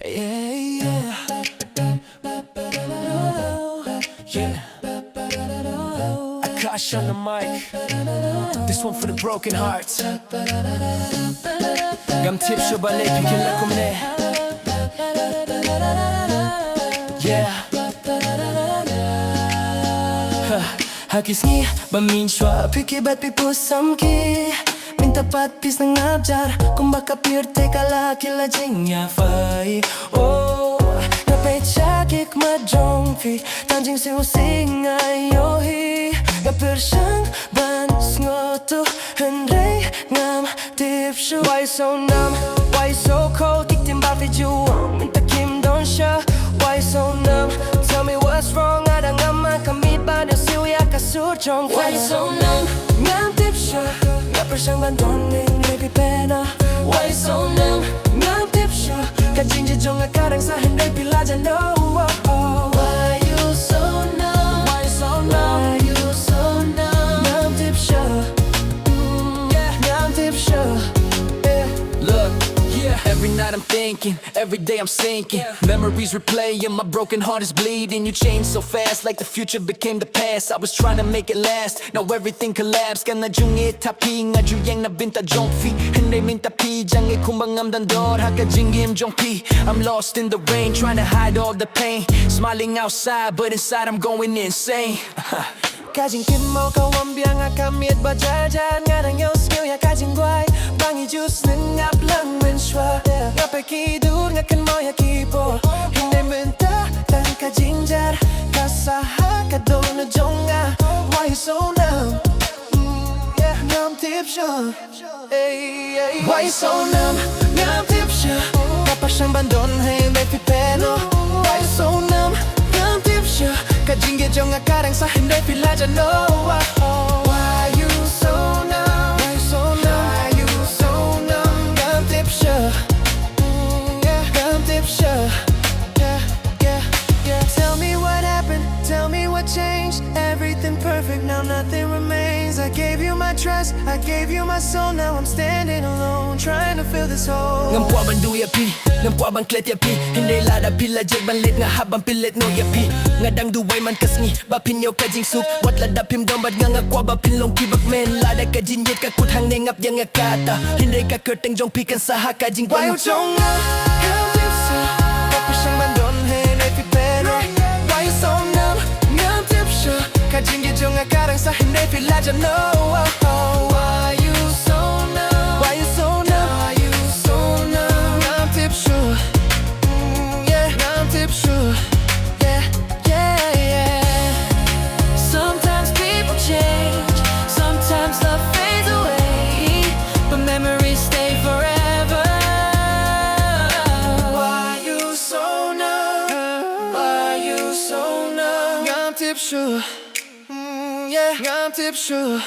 Yeah. Akash on the mic. This one for the broken hearts. Ngam tip Shuh balay pikin lakum ne. Yeah. Hakis ngi bamin shwa piki bat pipu samki. Minta pat pis nang abjar kung baka pirte kala kila jingya fai. Oh, na pe chakik ma jongfi tanjing se using ayohi. Ya pershang ban sngoto henrei ngam tip Shuh. Why so numb? Why so cold? Tik tim ba fi juang minta kim don Shuh. Why so numb? Tell me what's wrong. Ada ngam kamit ba de siya kasur chong. Why so numb? Ngam tip Shuh. Pershang bandon ning lepi pena. Why so numb? Ngam tip Shuh. Kajinji jong akarang sa henday pilaja no. Why you so numb? Why so numb? Why you so numb? Ngam tip Shuh. Ngam tip Shuh. Look, yeah. Every night I'm thinking, every day I'm sinking. Memories replaying, my broken heart is bleeding. You changed so fast, like the future became the past. I was trying to make it last, now everything collapsed. Ka na jungit tapi nga juyang na binta jongfi. Hindi minta pi jangi kumbang amdandor haka jingim jongpi. I'm lost in the rain, trying to hide all the pain. Smiling outside, but inside I'm going insane. Kajing kim mo kawam biang akamit ba jajan ngarang yo skill ya kajing guay bangi juice nengap lang men shwa ngape kidur ngakan mo ya kipo hindi menta tan kajing jar kasaha kadon na jonga. Why you so numb? Ngam tip Shuh. Why you so numb? Ngam tip Shuh. Kapasang bandon hey lepi peno. Why you so numb? Ngam tip Shuh. Kajingge jong akarang sa hindi pilaja no. Why you so numb? Why you so numb? Why you so numb? Ngam tip Shuh. Ngam tip Shuh. Tell me what happened, tell me what changed. Everything perfect, now nothing remains. I gave you my trust, I gave you my soul. Now I'm standing alone, trying to fill this hole. Ngam po ban duya pi, ngam po ban klet ya pi. Hindi lada pila jeg ban lit nga habang pilit no ya pi. Ngadang duway man kasngi, bapin yaw kajing suk. Wat lada pim dombad nga kwa bapin long kibak men. Lada kajin yet kakut hang nengap yang ngakata. Hindi ka kerteng jong pikan saha kajing pan. Why you chong nga? Ngam tip Shuh. Kapasang bandon hey lepi peno. Why you so numb? Ngam tip Shuh. Kajingge jong akarang sa hindi pilaja no. Why you so numb? Why you so numb? Why you so numb? Ngam tip Shuh. Ngam tip Shuh. Sometimes people change, sometimes love fades away, but memories stay forever. Why you so numb? Why you so numb? Ngam tip Shuh. Ngam tip Shuh.